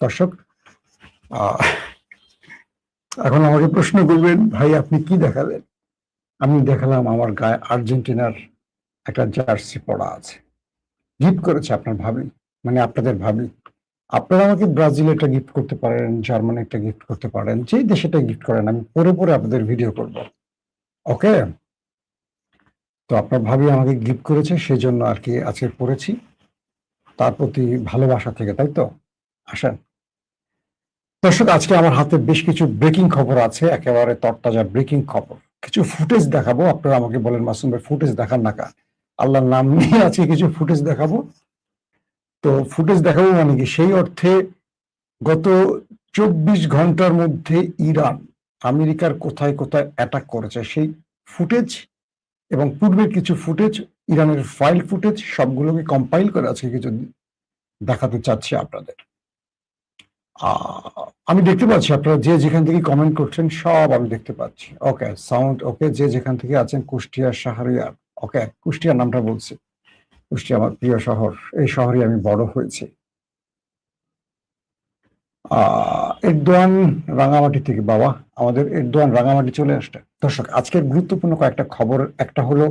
দর্শক, আহ, এখন আমাকে প্রশ্ন করবেন, ভাই আপনি কি দেখালেন? আমি দেখালাম আমার গায়ে আর্জেন্টিনার একটা জার্সি পরা আছে, গিফট করেছে আপনার ভাবি, মানে আপনাদের ভাবি। আপনারা আমাকে ব্রাজিল একটা গিফট করতে পারেন, জার্মানি একটা গিফট করতে পারেন, যেই দেশেটা গিফট করেন, আমি পরে পরে আপনাদের ভিডিও করব। ওকে, তো আপনার ভাবি আমাকে গিফট করেছে, সেই জন্য আর কি আজকে পড়েছি, তার প্রতি ভালোবাসা থেকে, তাই তো। আসেন দর্শক, আজকে আমার হাতে বেশ কিছু ব্রেকিং খবর আছে, একেবারে তরতাজা ব্রেকিং খবর। কিছু ফুটেজ দেখাবো, আপনারা আমাকে বলেন মাসুম ভাই ফুটেজ দেখান না কা, আল্লাহর নাম নিয়ে আজকে কিছু ফুটেজ দেখাবো। তো ফুটেজ দেখাবো মানে কি, সেই অর্থে গত 24 ঘন্টার মধ্যে ইরান আমেরিকার কোথায় কোথায় অ্যাটাক করেছে সেই ফুটেজ, এবং পূর্বের কিছু ফুটেজ, ইরানের ফাইল ফুটেজ, সবগুলোকে কম্পাইল করে আজকে কিছু দেখাতে চাচ্ছি আপনাদের। আমি দেখতে পাচ্ছি আপনারা যে যেখান থেকে কমেন্ট করছেন, সব আমি দেখতে পাচ্ছি। ওকে, সাউন্ড ওকে, যে যেখান থেকে আছেন, কুষ্টিয়া, শাহরিয়ার। ওকে, কুষ্টিয়ার নামটা বলছি, কুষ্টিয়া আমার প্রিয় শহর, এই শহরে আমি বড় হয়েছি। এরদোয়ান রাঙামাটি থেকে, বাবা আমাদের এরদোয়ান রাঙামাটি চলে আসছে। দর্শক, আজকের গুরুত্বপূর্ণ কয়েকটা খবর, একটা হলো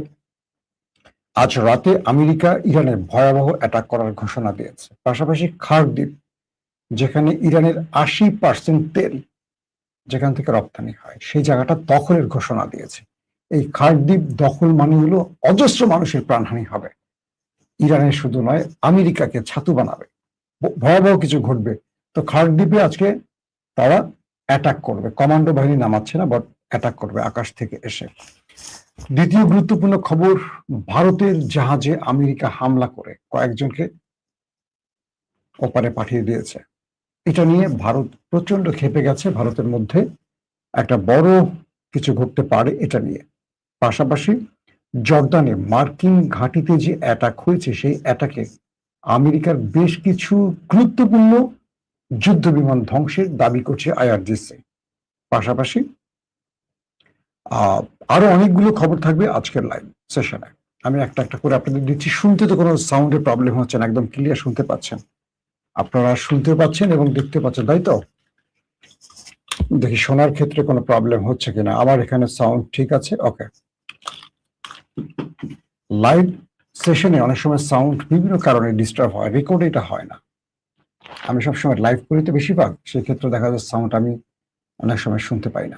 আজ রাতে আমেরিকা ইরানে ভয়াবহ অ্যাটাক করার ঘোষণা দিয়েছে। পাশাপাশি খার্ক, যেখানে ইরানের 80% তেল যেখান থেকে রপ্তানি হয়, সেই জায়গাটা দখলের ঘোষণা দিয়েছে। এই খার্ক দখল মানে হলো অজস্র মানুষের প্রাণহানি হবে। ইরানের শুধু নয়, আমেরিকাকে ছাতু বানাবে, ভয়াবহ কিছু ঘটবে। তো খার্ক আজকে তারা অ্যাটাক করবে, কমান্ডো বাহিনী নামাচ্ছে না, বাট অ্যাটাক করবে আকাশ থেকে এসে। দ্বিতীয় গুরুত্বপূর্ণ খবর, ভারতের জাহাজে আমেরিকা হামলা করে কয়েকজনকে ওপারে পাঠিয়ে দিয়েছে। এটা নিয়ে ভারত প্রচন্ড ক্ষেপে গেছে, ভারতের মধ্যে একটা বড় কিছু ঘটতে পারে এটা নিয়ে। পাশাপাশি জর্দানে মার্কিন ঘাঁটিতে যে অ্যাটাক হয়েছে, সেই অ্যাটাকে আমেরিকার বেশ কিছু গুরুত্বপূর্ণ যুদ্ধ বিমান ধ্বংসের দাবি করছে আইআরজিসি। পাশাপাশি আরো অনেকগুলো খবর থাকবে আজকের লাইভ সেশনে। আমি একটা একটা করে আপনাদের দিচ্ছি। শুনতে তো কোনো সাউন্ডের প্রবলেম হচ্ছে না, একদম ক্লিয়ার শুনতে পাচ্ছেন, আপনারা শুনতে পাচ্ছেন এবং দেখতে পাচ্ছেন, তাই তো? দেখি শোনার ক্ষেত্রে কোনো প্রবলেম হচ্ছে কিনা। আমার এখানে সাউন্ড ঠিক আছে। ওকে, লাইভ সেশনে অনেক সময় সাউন্ড বিভিন্ন কারণে ডিস্টার্ব হয়, রেকর্ড এটা হয় না। আমি সবসময় লাইভ করি তো বেশিরভাগ, সেই ক্ষেত্রে দেখা যাচ্ছে সাউন্ড আমি অনেক সময় শুনতে পাই না।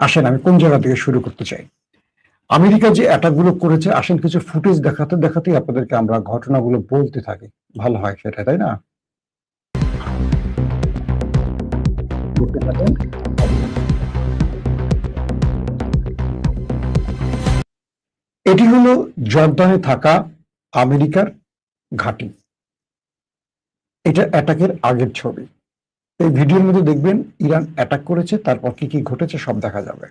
আসেন, আমি কোন জায়গা থেকে শুরু করতে চাই। আমেরিকা যে অ্যাটাকগুলো করেছে, আসেন কিছু ফুটেজ দেখাতে দেখাতেই আপনাদেরকে আমরা ঘটনাগুলো বলতে থাকি, ভালো হয় সেটা, তাই না? এটি হলো জর্দানে থাকা আমেরিকার ঘাঁটি। এটা অ্যাটাকের আগের ছবি। এই ভিডিওর মধ্যে দেখবেন ইরান অ্যাটাক করেছে, তারপর কি কি ঘটেছে সব দেখা যাবে।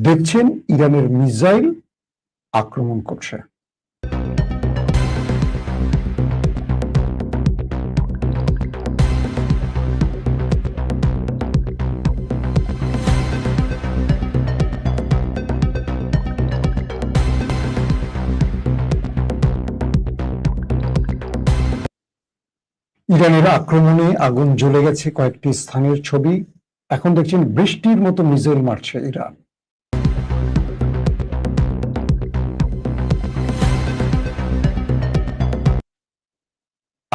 দেখছেন ইরানের মিসাইল আক্রমণ করছে। ইরানের আক্রমণে আগুন জ্বলে গেছে কয়েকটি স্থানের ছবি। এখন দেখছেন বৃষ্টির মতো মিসাইল মারছে ইরান।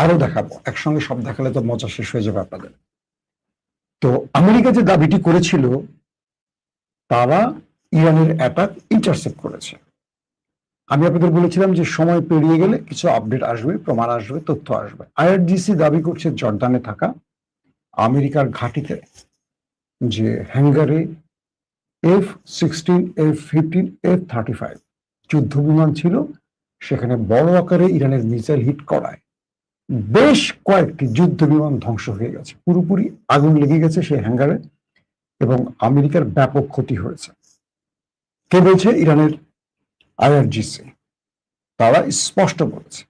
আরো দেখাবো, একসঙ্গে সব দেখালে তো মজা শেষ হয়ে যাবে আপনাদের। তো আমেরিকা যে দাবিটি করেছিল, তারা ইরানের অ্যাটাক ইন্টারসেপ্ট করেছে। আমি আপনাদের বলেছিলাম যে সময় পেরিয়ে গেলে কিছু আপডেট আসবে, প্রমাণ আসবে, তথ্য আসবে। আইআরজিসি দাবি করছে জর্দানে থাকা আমেরিকার ঘাঁটিতে যে হ্যাঙ্গারে F-16, F-15, F-35 যুদ্ধ বিমান ছিল, সেখানে বড় আকারে ইরানের মিসাইল হিট করায় বেশ কয়েকটি যুদ্ধ বিমান ধ্বংস হয়ে গেছে, পুরোপুরি আগুন লেগে গেছে সেই হ্যাঙ্গারে, এবং আমেরিকার ব্যাপক ক্ষতি হয়েছে। কে বলছে? ইরানের আইআরজিসি। তারা স্পষ্ট বলেছে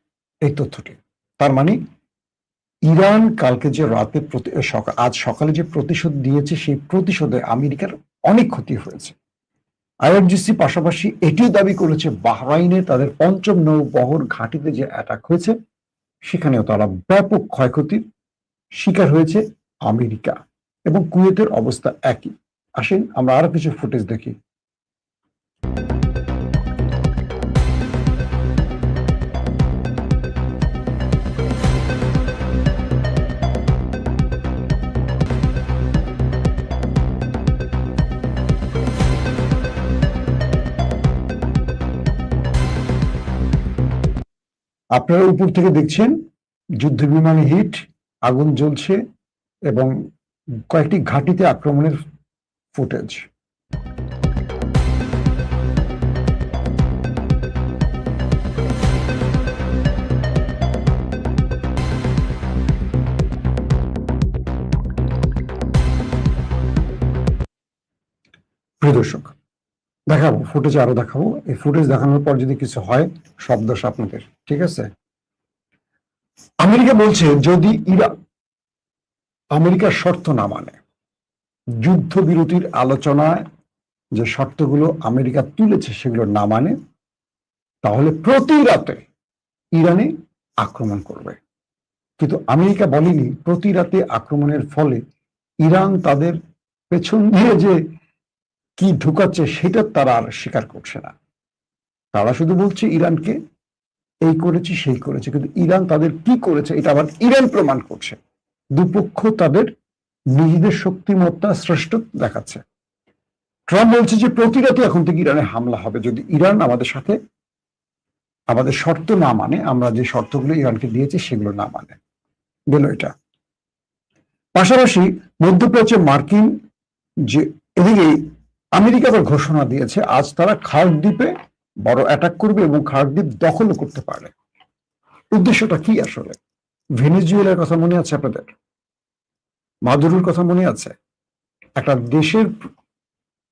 এই তথ্যটি। তার মানে ইরান কালকে যে রাতে আজ সকালে যে প্রতিশোধ দিয়েছে, সেই প্রতিশোধে আমেরিকার অনেক ক্ষতি হয়েছে। আইআরজিসি পাশাপাশি এটিও দাবি করেছে বাহরাইনে তাদের পঞ্চম নৌবহর ঘাঁটিতে যে অ্যাটাক হয়েছে সেখানেও তারা ব্যাপক ক্ষয়ক্ষতির শিকার হয়েছে আমেরিকা, এবং কুয়েতের অবস্থা একই। আসেন আমরা আরো কিছু ফুটেজ দেখি। আপনারা উপর থেকে দেখছেন যুদ্ধ বিমানে হিট, আগুন জ্বলছে এবং কয়েকটি ঘাঁটিতে আক্রমণের ফুটেজ। প্রিয় দর্শক, দেখাবো ফুটেজ, আরো দেখাবো। এই ফুটেজ দেখানোর পর যদি কিছু হয় সব দোষ আপনাদের, ঠিক আছে? আমেরিকা বলছে যদি ইরান আমেরিকার শর্ত না মানে, যুদ্ধবিরতির আলোচনায় যে শর্তগুলো আমেরিকা তুলেছে সেগুলো না মানে, তাহলে প্রতি রাতে ইরানে আক্রমণ করবে। কিন্তু আমেরিকা বলেনি প্রতি রাতে আক্রমণের ফলে ইরান তাদের পেছন দিয়ে যে কি ঢুকাচ্ছে সেটা তারা আর স্বীকার করছে না। তারা শুধু বলছে ইরানকে এই করেছি সেই করেছে, কিন্তু ইরান তাদের কি করেছে এটা আবার ইরান প্রমাণ করছে। দুপক্ষ তাদের নিজেদের শক্তিমত্তা শ্রেষ্ঠত্ব দেখাচ্ছে। ট্রাম্প বলছে যে প্রতি রাতে এখন থেকে ইরানে হামলা হবে যদি ইরান আমাদের সাথে আমাদের শর্ত না মানে, আমরা যে শর্তগুলো ইরানকে দিয়েছি সেগুলো না মানে। গেল এটা। পাশাপাশি মধ্যপ্রাচ্যে মার্কিন যে এদিকে আমেরিকা আবার ঘোষণা দিয়েছে আজ তারা খার্ক দ্বীপে বড় অ্যাটাক করবে এবং খার্ক দ্বীপ দখলও করতে পারে। উদ্দেশ্যটা কি আসলে? ভেনেজুয়েলার কথা মনে আছে আপনাদের? মাদুরোর কথা মনে আছে? একটা দেশের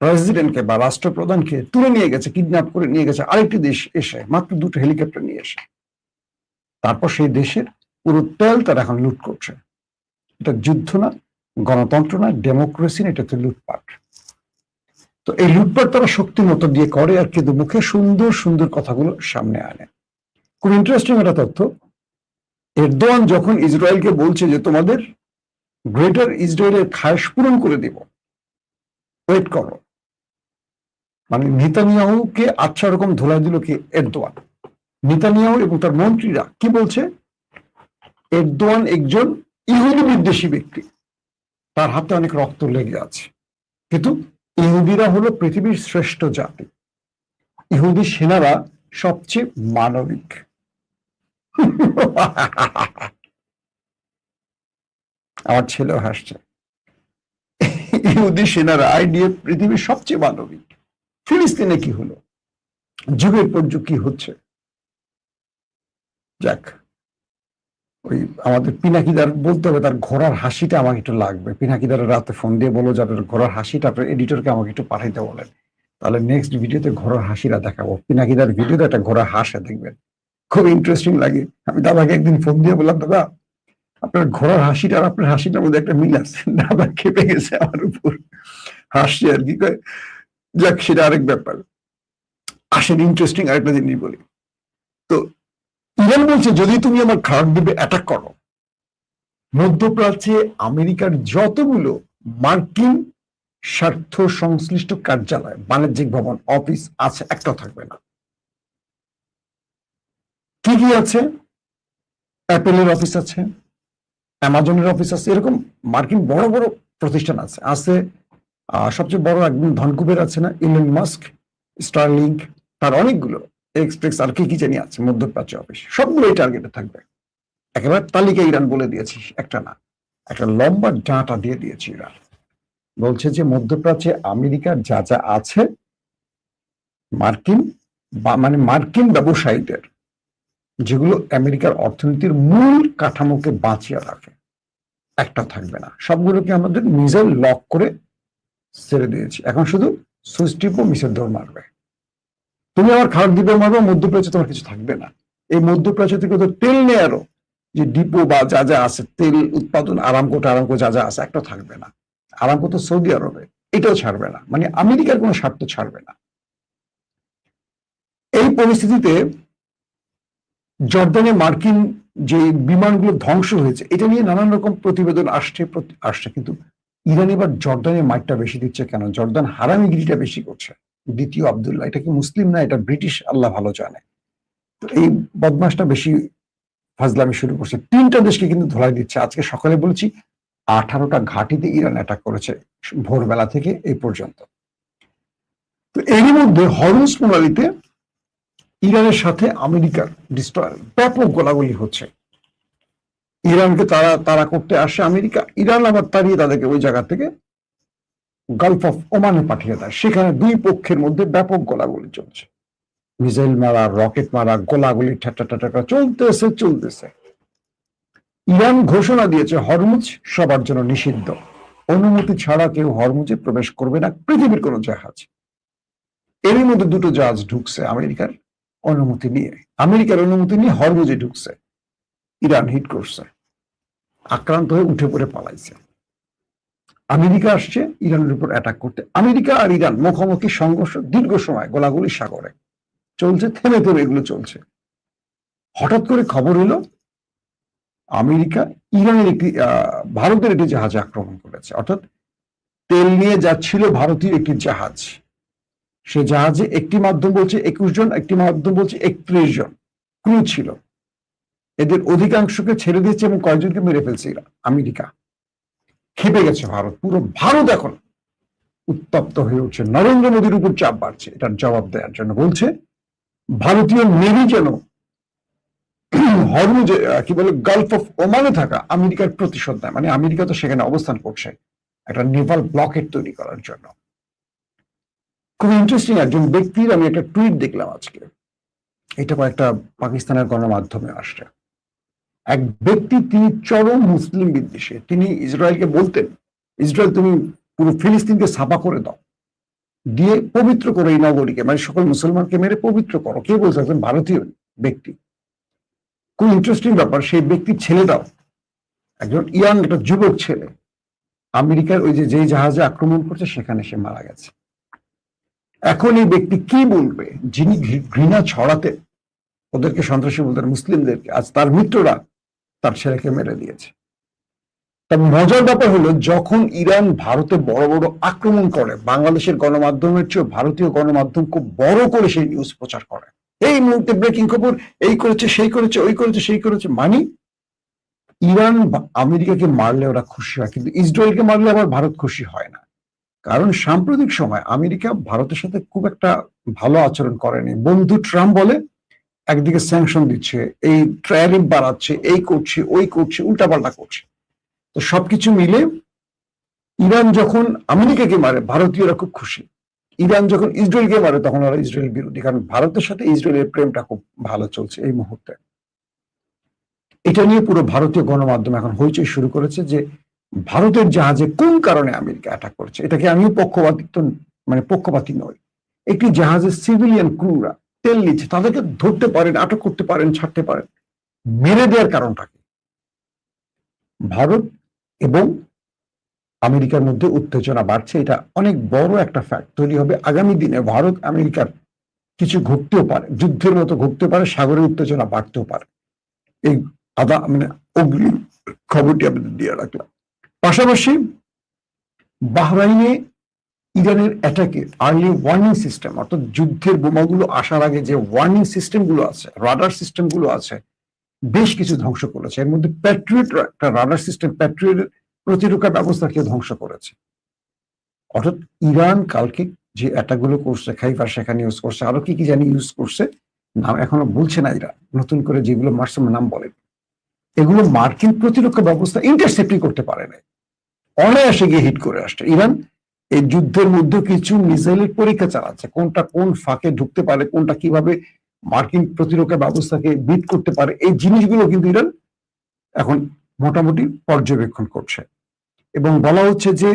প্রেসিডেন্টকে বা রাষ্ট্রপ্রধানকে তুলে নিয়ে গেছে, কিডন্যাপ করে নিয়ে গেছে আরেকটি দেশ এসে, মাত্র 2টো হেলিকপ্টার নিয়ে এসে। তারপর সেই দেশের পুরো তেল তারা এখন লুট করছে। এটা যুদ্ধ না, গণতন্ত্র না, ডেমোক্রেসি না, এটা হচ্ছে লুটপাট। তো এই লুটপাট তারা শক্তি মতো দিয়ে করে, আর কিন্তু মুখে সুন্দর সুন্দর কথাগুলো সামনে আনে। খুব ইন্টারেস্টিং একটা তথ্য, এরদোয়ান যখন ইসরায়েলকে বলছে যে তোমাদের গ্রেটার ইসরায়েলের খায়েশ পূরণ করে দিব, ওয়েট করো, মানে নেতানিয়াহুকে আচ্ছা রকম ধোলাই দিল কি এরদোয়ান। নেতানিয়াহু এবং তার মন্ত্রীরা কি বলছে? এরদোয়ান একজন ইহুদি বিদ্বেষী ব্যক্তি, তার হাতে অনেক রক্ত লেগে আছে, কিন্তু ইহুদিরা হলো পৃথিবীর শ্রেষ্ঠ জাতি, ইহুদি সেনারা সবচেয়ে মানবিক। আমার ছেলেও হাসছে। ইহুদি সেনারা আইডিএফ পৃথিবীর সবচেয়ে মানবিক। ফিলিস্তিনে কি হলো? যুগের পর যুগ কি হচ্ছে? যাক, ওই আমাদের পিনাকিদার বলতে হবে তার ঘোড়ার হাসিটা আমাকে একটু লাগবে। পিনাকিদার রাতে ফোন দিয়ে বলো যে আপনার ঘোড়ার হাসিটা আপনার এডিটরকে আমাকে একটু পাঠাইতে বলেন, তাহলে নেক্সট ভিডিওতে ঘোড়ার হাসিটা দেখাবো। পিনাকিদার ভিডিওতে একটা ঘোড়া হাসে দেখবেন, খুব ইন্টারেস্টিং লাগে। আমি দাদাকে একদিন ফোন দিয়ে বললাম, দাদা আপনার ঘোড়ার হাসিটা আর আপনার হাসিটার মধ্যে একটা মিল আছে। দাদা খেপে গেছে আমার উপর, হাসছে আর কি। যাক, সেটা আরেক ব্যাপার। আসেন ইন্টারেস্টিং আরেকটা জিনিস বলি। তো ইরান বলছে যদি তুমি আমার খার্ক দ্বীপে অ্যাটাক করো, মধ্যপ্রাচ্যে আমেরিকার যতগুলো মার্কিন স্বার্থ সংশ্লিষ্ট কার্যালয়, বাণিজ্যিক ভবন, অফিস আছে, একটাও থাকবে না। কি কি আছে? অ্যাপেলের অফিস আছে, অ্যামাজনের অফিস আছে, এরকম মার্কিন বড় বড় প্রতিষ্ঠান আছে। আছে সবচেয়ে বড় একদম ধনকুবের আছে না, ইলন মাস্ক, স্টারলিংক, তার অনেকগুলো, এক্সপ্রেস আর কি কি জানি আছে মধ্যপ্রাচ্য অফিস, সবগুলোই টার্গেটে থাকবে। একেবারে তালিকা ইরান বলে দিয়েছি, একটা না, একটা লম্বা ডাটা দিয়ে দিয়েছি। ইরান বলছে যে মধ্যপ্রাচ্যে আমেরিকার যা যা আছে, মার্কিন মানে মার্কিন ব্যবসায়ীদের, যেগুলো আমেরিকার অর্থনীতির মূল কাঠামোকে বাঁচিয়ে রাখে, একটা থাকবে না। সবগুলোকে আমাদের মিসাইল লক করে ছেড়ে দিয়েছি, এখন শুধু সুইচ টিপ ও মিসাইল দৌড় মারবে। তুমি আমার খারাপ দ্বীপে মারবে, মধ্যপ্রাচ্যে তোমার কিছু থাকবে না। এই মধ্যপ্রাচ্য থেকে তো তেল নেয়ারও যে ডিপো বা যা যা আছে, তেল উৎপাদন, আরামকো যা যা আছে, একটা থাকবে না। আরামকো তো সৌদি আরবে, এটাও ছাড়বে না, মানে আমেরিকার কোনো স্বার্থ ছাড়বে না। এই পরিস্থিতিতে জর্দানে মার্কিন যে বিমানগুলো ধ্বংস হয়েছে এটা নিয়ে নানান রকম প্রতিবেদন আসছে, কিন্তু ইরান এবার জর্দানের মাইটটা বেশি দিচ্ছে কেন? জর্দান হারামিগিরিটা বেশি করছে। দ্বিতীয় আব্দুল্লাহ এটা কি মুসলিম না, এটা ব্রিটিশ, আল্লাহ ভালো জানে। তো এই বদমাসটা বেশি ফাজলামি শুরু করছে, 3টা দেশকে কিন্তু ধোলাই দিচ্ছে। আজকে সকালে বলেছি 18টা ঘাঁটিতে ইরান অ্যাটাক করেছে ভোরবেলা থেকে এই পর্যন্ত। তো এরই মধ্যে হরমুজ প্রণালীতে ইরানের সাথে আমেরিকার ডিস্ট্রয়ার ব্যাপক গোলাগুলি হচ্ছে। ইরানকে তারা করতে আসে আমেরিকা, ইরান আবার তাড়িয়ে তাদেরকে ওই জায়গা থেকে গালফ অফ ওমানে পাঠিয়ে দেয়। সেখানে দুই পক্ষের মধ্যে ব্যাপক গোলাগুলি চলছে, মিসাইল মারা, রকেট মারা, গোলাগুলি ঠাট্টা চলতেছে। ইরান ঘোষণা দিয়েছে হরমুজ সবার জন্য নিষিদ্ধ, অনুমতি ছাড়া কেউ হরমুজে প্রবেশ করবে না, পৃথিবীর কোনো জাহাজ। এরই মধ্যে 2টো জাহাজ ঢুকছে আমেরিকার অনুমতি নিয়ে হরমুজে ঢুকছে। ইরান হিট করছে, আক্রান্ত হয়ে উঠে পড়ে পালাইছে। আমেরিকা আসছে ইরানের উপর অ্যাটাক করতে। আমেরিকা আর ইরান মুখোমুখি সংঘর্ষ দীর্ঘ সময়, গোলাগুলি সাগরে চলছে, থেমে এগুলো চলছে। হঠাৎ করে খবর এলো আমেরিকা ইরানের ভারতের একটি জাহাজ আক্রমণ করেছে। অর্থাৎ তেল নিয়ে যাচ্ছিল ভারতীয় একটি জাহাজ, সে জাহাজে একটি মাধ্যম বলছে 21 জন, একটি মাধ্যম বলছে 31 জন ক্রু ছিল। এদের অধিকাংশকে ছেড়ে দিয়েছে এবং কয়েকজনকে মেরে ফেলছে আমেরিকা। খেপে গেছে ভারত, পুরো ভারত এখন উত্তপ্ত হয়ে উঠছে, নরেন্দ্র মোদীর উপর চাপ বাড়ছে এটার জবাব দেওয়ার জন্য। বলছে ভারতীয় নেভি যেন হরমুজে কি বলে গালফ অফ ওমানে থাকা আমেরিকার প্রতিশোধ নেয়। মানে আমেরিকা তো সেখানে অবস্থান করছে একটা নেভাল ব্লকেট তৈরি করার জন্য। খুব ইন্টারেস্টিং একজন ব্যক্তির আমি একটা টুইট দেখলাম আজকে, এটা কয়েকটা পাকিস্তানের গণমাধ্যমে আসছে। এক ব্যক্তি, তিনি চরম মুসলিম বিদ্বেষী, তিনি ইসরায়েলকে বলতেন ইসরায়েল তুমি পুরো ফিলিস্তিনকে ছাপা করে দাও, দিয়ে পবিত্র করো এই নগরীকে, মানে সকল মুসলমানকে মেরে পবিত্র করো। কে বলছে? একজন ভারতীয় ব্যক্তি। খুব ইন্টারেস্টিং ব্যাপার, সেই ব্যক্তির ছেলেটাও একজন ইয়াং, একটা যুবক ছেলে, আমেরিকার ওই যেই জাহাজে আক্রমণ করছে সেখানে সে মারা গেছে। এখন এই ব্যক্তি কি বলবে? যিনি ঘৃণা ছড়াতে ওদেরকে সন্ত্রাসী বলতেন মুসলিমদেরকে, আজ তার মিত্ররা তার ছেলেকে মেরে দিয়েছে। তবে মজার ব্যাপার হলো, যখন ইরান ভারতে বড় বড় আক্রমণ করে, বাংলাদেশের গণমাধ্যমের চেয়ে ভারতীয় গণমাধ্যম খুব বড় করে সেই নিউজ প্রচার করে, এই মুহূর্তে ব্রেকিং খবর, এই করেছে, সেই করেছে, ওই করেছে, সেই করেছে। মানে ইরান আমেরিকাকে মারলে ওরা খুশি হয়, কিন্তু ইসরায়েলকে মারলে আবার ভারত খুশি হয় না। কারণ সাম্প্রতিক সময় আমেরিকা ভারতের সাথে খুব একটা ভালো আচরণ করেনি। বন্ধু ট্রাম্প বলে একদিকে স্যাংশন দিচ্ছে, এই ট্যারিফ বাড়াচ্ছে, এই করছে, ওই করছে, উল্টাপাল্টা করছে। তো সবকিছু মিলে ইরান যখন আমেরিকাকে মারে ভারতীয়রা খুব খুশি, ইরান যখন ইসরায়েলকে মারে তখন ওরা ইসরায়েল বিরোধী, কারণ ভারতের সাথে ইসরায়েলের প্রেমটা খুব ভালো চলছে এই মুহূর্তে। এটা নিয়ে পুরো ভারতীয় গণমাধ্যম এখন হইচই শুরু করেছে যে ভারতের জাহাজে কোন কারণে আমেরিকা অ্যাটাক করেছে। এটাকে আমিও পক্ষপাতী নই। একটি জাহাজের সিভিলিয়ান ক্রুরা তেল নিচ্ছে, তাদেরকে ধরতে পারেন, আটক করতে পারেন, ছাড়তে পারেন, মেরে দেওয়ার কারণটা কি? ভারত এবং আমেরিকার মধ্যে উত্তেজনা বাড়ছে, এটা অনেক বড় একটা ফ্যাক্ট তৈরি হবে আগামী দিনে। ভারত আমেরিকার কিছু ঘটতেও পারে, যুদ্ধের মতো ঘটতে পারে, সাগরের উত্তেজনা বাড়তেও পারে। এই অগ্রিম খবরটি আপনাদের দিয়ে রাখলাম। পাশাপাশি বাহরাইনে ইরানের অ্যাটাকে আর্লি ওয়ার্নিং সিস্টেম, অর্থাৎ যুদ্ধের বোমাগুলো আসার আগে যে ওয়ার্নিং সিস্টেম গুলো আছে, রাডার সিস্টেম গুলো আছে, বেশ কিছু ধ্বংস করেছে। এর মধ্যে প্যাট্রিয়ট একটা রাডার সিস্টেম, প্যাট্রিয়টের প্রতিরক্ষা ব্যবস্থাকে ধ্বংস করেছে। অর্থাৎ ইরান কালকে যে অ্যাটাক গুলো করছে, খাইবার সেখানে ইউজ করছে, আরো কি কি জানি ইউজ করছে, নাম এখনো বলছে না ইরান, নতুন করে যেগুলো মার্সেল নাম বলে, এগুলো মার্কিন প্রতিরক্ষা ব্যবস্থা ইন্টারসেপ্টই করতে পারে না, অনায়াসে গিয়ে হিট করে আসছে। ইরান এই যুদ্ধের মধ্যে কিছু মিসাইলের পরীক্ষা চালাচ্ছে, কোনটা কোন ফাঁকে ঢুকতে পারে, কোনটা কিভাবে মার্কিন প্রতিরক্ষা ব্যবস্থাকে বিট করতে পারে, এই জিনিসগুলো কিন্তু ইরান এখন মোটামুটি পর্যবেক্ষণ করছে। এবং বলা হচ্ছে যে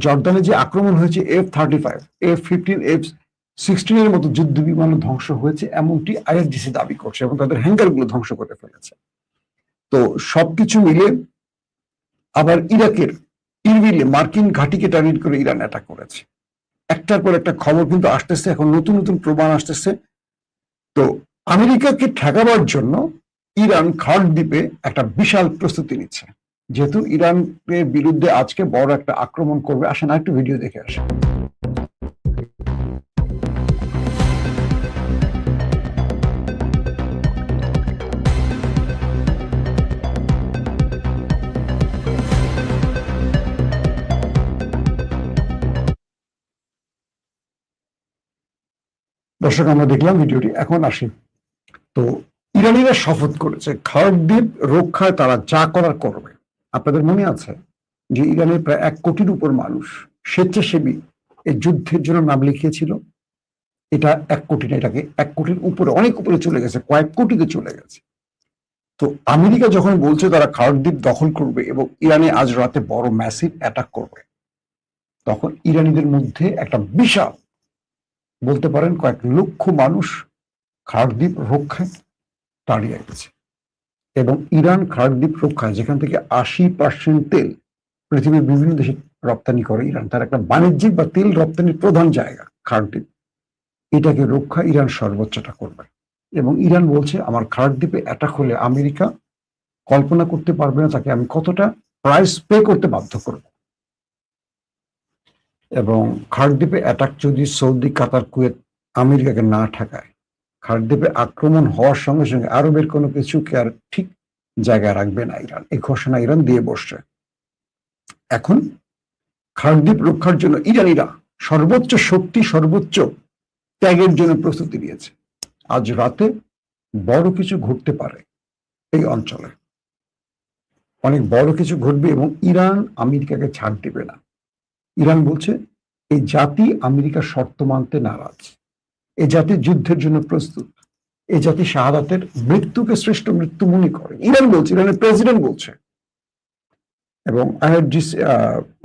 জর্দানে যে আক্রমণ হয়েছে F-35, F-15, F-16 এর মতো যুদ্ধ বিমান ধ্বংস হয়েছে, এমনটি আইআরজিসি দাবি করছে এবং তাদের হ্যাঙ্গার গুলো ধ্বংস করে ফেলেছে। তো সবকিছু মিলে আবার ইরাকের ইরবিলে মার্কিন ঘাঁটিকে টার্গেট করে ইরান অ্যাটাক করেছে। একটার পর একটা খবর কিন্তু আসতেছে, এখন নতুন নতুন প্রমাণ আসতেছে। তো আমেরিকাকে ঠেকাবার জন্য ইরান খার্ড দ্বীপে একটা বিশাল প্রস্তুতি নিচ্ছে। যেহেতু ইরানের বিরুদ্ধে আজকে বড় একটা আক্রমণ করবে, আসেন একটু ভিডিও দেখে আসেন। দর্শক, আমরা দেখলাম ভিডিওটি, এখন আসি। তো ইরানিরা শপথ করেছে খার্ড দ্বীপ রক্ষায় তারা যা করার করবে। আপনাদের মনে আছে যে ইরানের প্রায় 1 কোটির উপর মানুষ স্বেচ্ছাসেবী এই যুদ্ধের জন্য নাম লিখিয়েছিল। এটা 1 কোটি না, এটাকে 1 কোটির উপরে, অনেক উপরে চলে গেছে, কয়েক কোটিতে চলে গেছে। তো আমেরিকা যখন বলছে তারা খার্ড দ্বীপ দখল করবে এবং ইরানে আজ রাতে বড় ম্যাসিভ অ্যাটাক করবে, তখন ইরানিদের মধ্যে একটা বিশাল, বলতে পারেন কয়েক লক্ষ মানুষ খার্ড দ্বীপ রক্ষায় দাঁড়িয়ে গেছে। এবং ইরান খার্ড দ্বীপ রক্ষায়, যেখান থেকে 80% তেল পৃথিবীর বিভিন্ন দেশে রপ্তানি করে ইরান, তার একটা বাণিজ্যিক বা তেল রপ্তানির প্রধান জায়গা খার্ড দ্বীপ, এটাকে রক্ষা ইরান সর্বোচ্চটা করবে। এবং ইরান বলছে আমার খার্ড দ্বীপে অ্যাটাক হলে আমেরিকা কল্পনা করতে পারবে না তাকে আমি কতটা প্রাইস পে করতে বাধ্য করব। এবং খার্ড দ্বীপে অ্যাটাক যদি সৌদি, কাতার, কুয়েত আমেরিকাকে না ঠেকায়, খার্ড দ্বীপে আক্রমণ হওয়ার সঙ্গে সঙ্গে আরবের কোনো কিছুকে আর ঠিক জায়গায় রাখবে না ইরান, এই ঘোষণা ইরান দিয়ে বসছে। এখন খার্ড দ্বীপ রক্ষার জন্য ইরানিরা সর্বোচ্চ শক্তি, সর্বোচ্চ ত্যাগের জন্য প্রস্তুতি নিয়েছে। আজ রাতে বড় কিছু ঘটতে পারে এই অঞ্চলে, অনেক বড় কিছু ঘটবে এবং ইরান আমেরিকাকে ছাড় দেবে না। ইরান বলছে এই জাতি আমেরিকার শর্ত মানতে নারাজ, এই জাতি যুদ্ধের জন্য প্রস্তুত, এই জাতি শাহাদাতের মৃত্যুকে শ্রেষ্ঠ মৃত্যু মনে করে। ইরান বলছে, ইরানের প্রেসিডেন্ট বলছে। এবং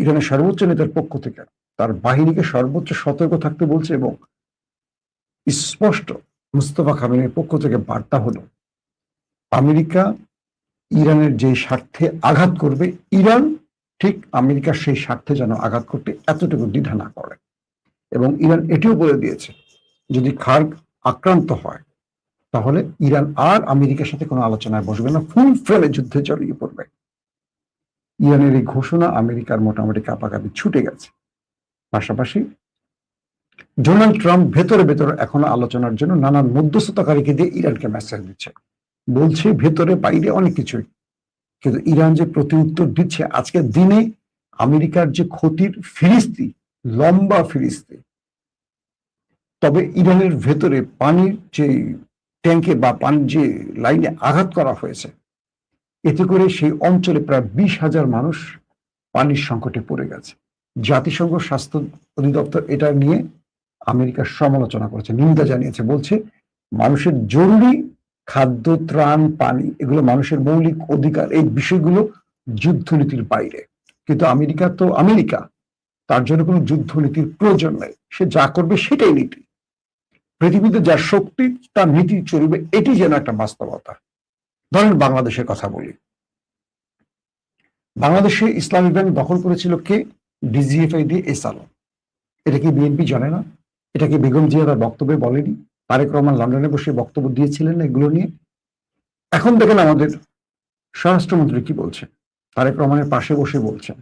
ইরানের সর্বোচ্চ নেতার পক্ষ থেকে তার বাহিনীকে সর্বোচ্চ সতর্ক থাকতে বলছে। এবং স্পষ্ট মুস্তফা খামেনির পক্ষ থেকে বার্তা হলো আমেরিকা ইরানের যে স্বার্থে আঘাত করবে, ইরান ঠিক আমেরিকার সেই স্বার্থে যেন আঘাত করতে এতটুকু দ্বিধা না করে। এবং ইরান এটিও বলে দিয়েছে যদি খার্গ আক্রান্ত হয় তাহলে ইরান আর আমেরিকার সাথে কোনো আলোচনায় বসবে না, ফুল ফ্রেমে যুদ্ধে জড়িয়ে পড়বে। ইরানের এই ঘোষণা আমেরিকার মোটামুটি কাঁপাকাঁপি ছুটে গেছে। পাশাপাশি ডোনাল্ড ট্রাম্প ভেতরে ভেতরে এখনো আলোচনার জন্য নানান মধ্যস্থতাকারীকে দিয়ে ইরানকে মেসেজ দিচ্ছে, বলছে ভেতরে বাইরে অনেক কিছুই, কিন্তু ইরান যে প্রতি উত্তর দিচ্ছে আজকের দিনে আমেরিকার যে ক্ষতির ফিরিস্তি, লম্বা ফিরিস্তি। তবে ইরানের ভেতরে পানির যে ট্যাঙ্কে বা পানির যে লাইনে আঘাত করা হয়েছে, এতে করে সেই অঞ্চলে প্রায় 20,000 মানুষ পানির সংকটে পড়ে গেছে। জাতিসংঘ স্বাস্থ্য অধিদপ্তর এটা নিয়ে আমেরিকার সমালোচনা করেছে, নিন্দা জানিয়েছে, বলছে মানুষের জরুরি খাদ্য, ত্রাণ, পানি এগুলো মানুষের মৌলিক অধিকার, এই বিষয়গুলো যুদ্ধনীতির বাইরে। কিন্তু আমেরিকা তো আমেরিকা, তার জন্য কোনো যুদ্ধনীতির প্রয়োজন নেই, সে যা করবে সেটাই নীতি। পৃথিবীতে যার শক্তি তার নীতি চলবে, এটি যেন একটা বাস্তবতা। ধরেন বাংলাদেশের কথা বলি, বাংলাদেশে ইসলামী ব্যাংক দখল করেছিল কে? ডিজিএফআই দিয়ে এস আলম। এটা কি বিএনপি জানে না? এটা কি বেগম জিয়া তার বক্তব্যে বলেনি? তারেক রহমান লন্ডনে বসে বক্তব্য দিয়েছিলেন এগুলো নিয়ে? এখন দেখেন আমাদের স্বরাষ্ট্রমন্ত্রী কি বলছেন, তারেক রহমানের পাশে বসে বলছেন।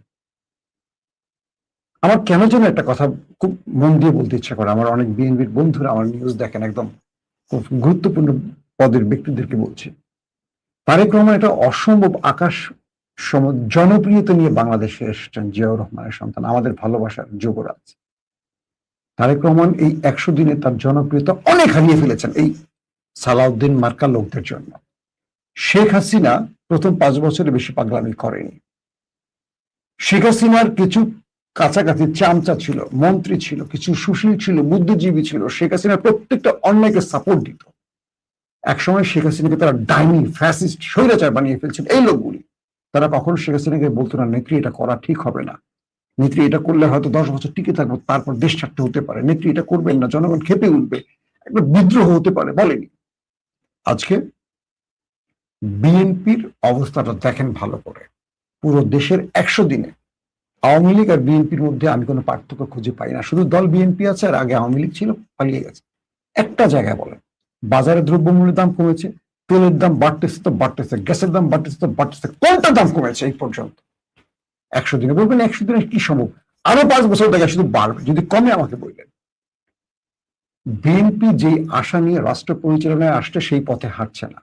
আমার কেন যেন একটা কথা খুব মন দিয়ে বলতে ইচ্ছা করে, আমার অনেক বিএনপির বন্ধুরা আমার নিউজ দেখেন, একদম খুব গুরুত্বপূর্ণ পদের ব্যক্তিদেরকে বলছে, তারেক রহমান এটা অসম্ভব আকাশ সম জনপ্রিয়তা নিয়ে বাংলাদেশে এসেছেন, জিয়াউর রহমানের সন্তান, আমাদের ভালোবাসার যুবরাজ। তারেক রহমান এই 100 দিনে তার জনপ্রিয়তা অনেক হারিয়ে ফেলেছেন এই সালাউদ্দিন মার্কা লোকদের জন্য। শেখ হাসিনা প্রথম 5 বছরে বেশি পাগলামি করেনি। শেখ হাসিনার কিছু কাছাকাছি চামচা ছিল, মন্ত্রী ছিল, কিছু সুশীল ছিল, বুদ্ধিজীবী ছিল, শেখ হাসিনার প্রত্যেকটা অন্যায়কে সাপোর্ট দিত। একসময় শেখ হাসিনাকে তারা ডাইনি, ফ্যাসিস্ট, স্বৈরাচার বানিয়ে ফেলছেন এই লোকগুলি। তারা কখনো শেখ হাসিনাকে বলতো না নেত্রী এটা করা ঠিক হবে না, নেত্রী এটা করলে হয়তো 10 বছর টিকে থাকবো, তারপর দেশ ছাড়তে হতে পারে, নেত্রী এটা করবেন না, জনগণ খেপে উঠবে, একটা বিদ্রোহ হতে পারে, বলেনি। আজকে বিএনপির অবস্থাটা দেখেন ভালো করে, পুরো দেশের 100 দিনে আওয়ামী লীগ আর বিএনপির মধ্যে আমি কোনো পার্থক্য খুঁজে পাই না। শুধু দল বিএনপি আছে, আর আগে আওয়ামী লীগ ছিল, পালিয়ে গেছে। একটা জায়গায় বলেন, বাজারে দ্রব্যমূল্যের দাম কমেছে, তেলের দাম বাড়তেছে তো বাড়তেছে, গ্যাসের দাম বাড়তেছে তো বাড়তেছে, কোনটা দাম কমেছে এই পর্যন্ত? 100 দিনে বলবেন, 100 দিনে কি সম্ভব? আরো 5 বছর দেখা শুধু বাড়বে, যদি কমে আমাকে বললেন। বিএনপি যে আশা নিয়ে রাষ্ট্র পরিচালনায় আসছে সেই পথে হাঁটছে না,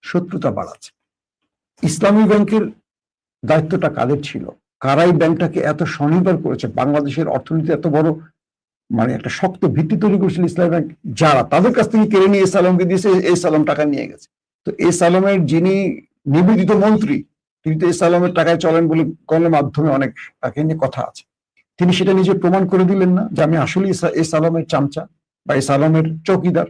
শত্রুতা বাড়াচ্ছে। ইসলামী ব্যাংকের দায়িত্বটা কাদের ছিল? কারাই ব্যাংকটাকে এত স্বনির্ভর করেছে, বাংলাদেশের অর্থনীতি এত বড় মানে একটা শক্ত ভিত্তি তৈরি করেছিল ইসলামী ব্যাংক, যারা তাদের কাছ থেকে কেড়ে নিয়ে সালামকে দিয়েছে, এই সালাম টাকা নিয়ে গেছে। তো এই সালামের যিনি নিবেদিত মন্ত্রী, তিনি তো এই সালামের টাকায় চলেন বলে গণমাধ্যমে অনেক তাকে নিয়ে কথা আছে। তিনি সেটা নিজে প্রমাণ করে দিলেন না যে আমি আসলে এই সালামের চামচা বা এই সালামের চৌকিদার?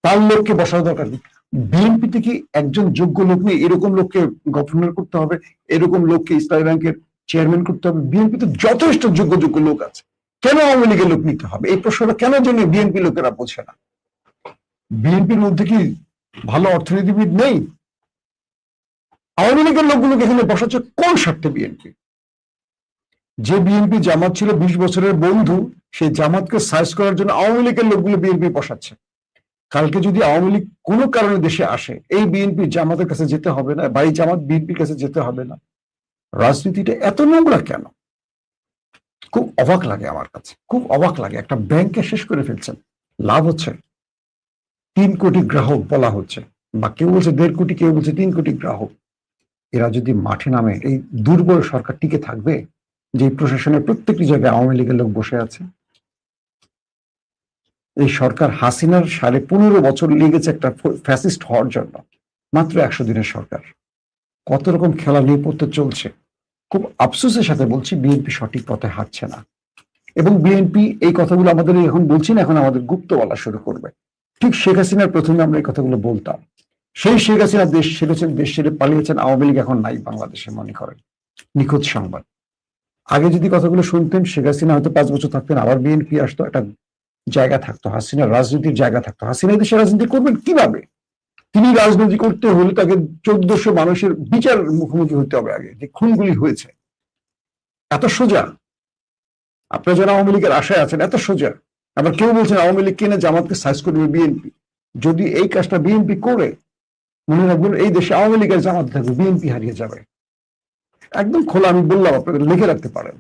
তার লোককে বসানো দরকার নেই। বিএনপি থেকে একজন যোগ্য লোক নিয়ে এরকম লোককে গভর্নর করতে হবে, এরকম লোককে ইসলামী ব্যাংকের চেয়ারম্যান করতে হবে? বিএনপি তো যথেষ্ট যোগ্য যোগ্য লোক আছে, কেন আওয়ামী লীগের লোক নিতে হবে? এই প্রশ্নটা কেন জন্য বিএনপি লোকেরা বোঝে না? বিএনপির মধ্যে কি ভালো অর্থনীতিবিদ নেই? আওয়ামী লীগের লোকগুলোকে এখানে বসাচ্ছে কোন স্বার্থে? বিএনপি যে বিএনপি জামাত ছিল 20 বছরের বন্ধু, সেই জামাতকে সাইজ করার জন্য আওয়ামী লীগের লোকগুলো বিএনপি বসাচ্ছে। কালকে যদি আওয়ামী লীগ কোনো কারণে দেশে আসে, এই বিএনপি জামাতের কাছে যেতে হবে না, বা এই জামাত বিএনপির কাছে যেতে হবে না। রাজনীতিটা এত নোংরা কেন? খুব অবাক লাগে আমার কাছে, খুব অবাক লাগে। একটা ব্যাংকে শেষ করে ফেলছেন, লাভ হচ্ছে 3 কোটি গ্রাহক বলা হচ্ছে, বা কেউ বলছে 1.5 কোটি, কেউ বলছে 3 কোটি গ্রাহক। এরা যদি মাঠে নামে, এই দুর্বল সরকার টিকে থাকবে? যে প্রশাসনের প্রত্যেকটি জায়গায় আওয়ামী লীগের লোক বসে আছে। এই সরকার হাসিনার 15.5 বছর লেগেছে একটা ফ্যাসিস্ট হওয়ার জন্য, মাত্র 100 দিনের সরকার। কত রকম খেলা নেপথ্যে চলছে। খুব আফসোসের সাথে বলছি, বিএনপি সঠিক পথে হাঁটছে না। এবং বিএনপি এই কথাগুলো আমাদের এখন বলছি না, এখন আমাদের গুপ্ত বলা শুরু করবে। ঠিক শেখ হাসিনার প্রথমে আমরা এই কথাগুলো বলতাম। সেই শেখ হাসিনা দেশ ছেড়েছেন, দেশ ছেড়ে পালিয়েছেন, আওয়ামী লীগ এখন নাই বাংলাদেশে, মনে করেন নিখোঁজ সংবাদ। আগে যদি কথাগুলো শুনতেন, শেখ হাসিনা হয়তো 5 বছর থাকতেন, আবার বিএনপি আসতো, একটা জায়গা থাকতো, হাসিনার রাজনীতির জায়গা থাকতো। হাসিনা দেশে রাজনীতি করবেন কিভাবে? তিনি রাজনীতি করতে হলে তাকে 1400 মানুষের বিচার মুখোমুখি হতে হবে আগে, যে খুনগুলি হয়েছে। এত সোজা? আপনারা যারা আওয়ামী লীগের আশায় আছেন, এত সোজা? আবার কেউ বলছেন আওয়ামী লীগ কিনে জামাতকে সাইজ করবে বিএনপি। যদি এই কাজটা বিএনপি করে, মনে রাখবেন এই দেশে আওয়ামী লীগের জামাত থাকবে, বিএনপি হারিয়ে যাবে। একদম খোলা আমি বললাম, আপনারা লিখে রাখতে পারেন।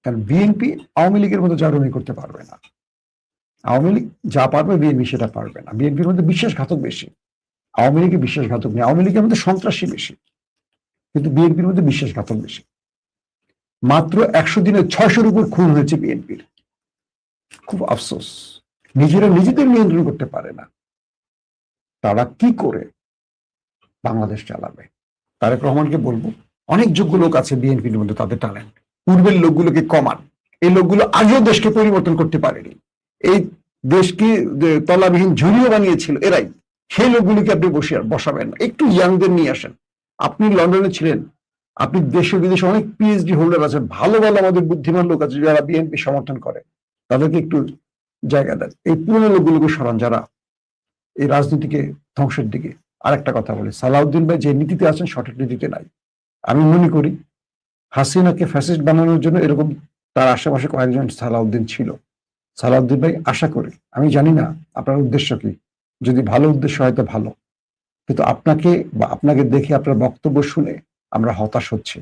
কারণ বিএনপি আওয়ামী লীগের মতো জারুমি করতে পারবে না। আওয়ামী লীগ যা পারবে বিএনপি সেটা পারবে না। বিএনপির মধ্যে বিশ্বাসঘাতক বেশি, আওয়ামী লীগে বিশ্বাসঘাতক নেই। আওয়ামী লীগের মধ্যে সন্ত্রাসী বেশি, কিন্তু বিএনপির মধ্যে বিশ্বাসঘাতক বেশি। মাত্র 100 দিনে 600-র উপর খুন হয়েছে বিএনপির। খুব আফসোস, নিজেরা নিজেদের নিয়ন্ত্রণ করতে পারে না। তারা কি করে বাংলাদেশ চালাবে? তারেক রহমানকে বলবো, অনেক যোগ্য লোক আছে বিএনপির মধ্যে, তাদের ট্যালেন্ট। পূর্বের লোকগুলোকে কমান। এই লোকগুলো আগেও দেশকে পরিবর্তন করতে পারেনি, এই দেশকে তলাবিহীন ঝুড়িও বানিয়েছিল এরাই। সেই লোকগুলোকে আপনি বসাবেন না, একটু ইয়াংদের নিয়ে আসেন। আপনি লন্ডনে ছিলেন, আপনি দেশে বিদেশে অনেক পিএইচডি হোল্ডার আছে, ভালো ভালো আমাদের বুদ্ধিমান লোক আছে যারা বিএনপি সমর্থন করে, তাদেরকে একটু জায়গা দেন। এই পুরনো লোকগুলোকে সরান, যারা এই রাজনীতিকে ধ্বংসের দিকে। আর একটা কথা বলি, সালাউদ্দিন ভাই যে নীতিতে আছেন, সঠিক নীতিতে নাই। আমি মনে করি হাসিনাকে ফ্যাসিস্ট বানানোর জন্য এরকম তার আশেপাশে কয়েকজন সালাউদ্দিন ছিল। সালাউদ্দিন ভাই, আশা করি, আমি জানি না আপনার উদ্দেশ্য কি, যদি ভালো উদ্দেশ্য হয়তো ভালো, কিন্তু আপনাকে বা আপনাকে দেখে, আপনার বক্তব্য শুনে আমরা হতাশ হচ্ছি।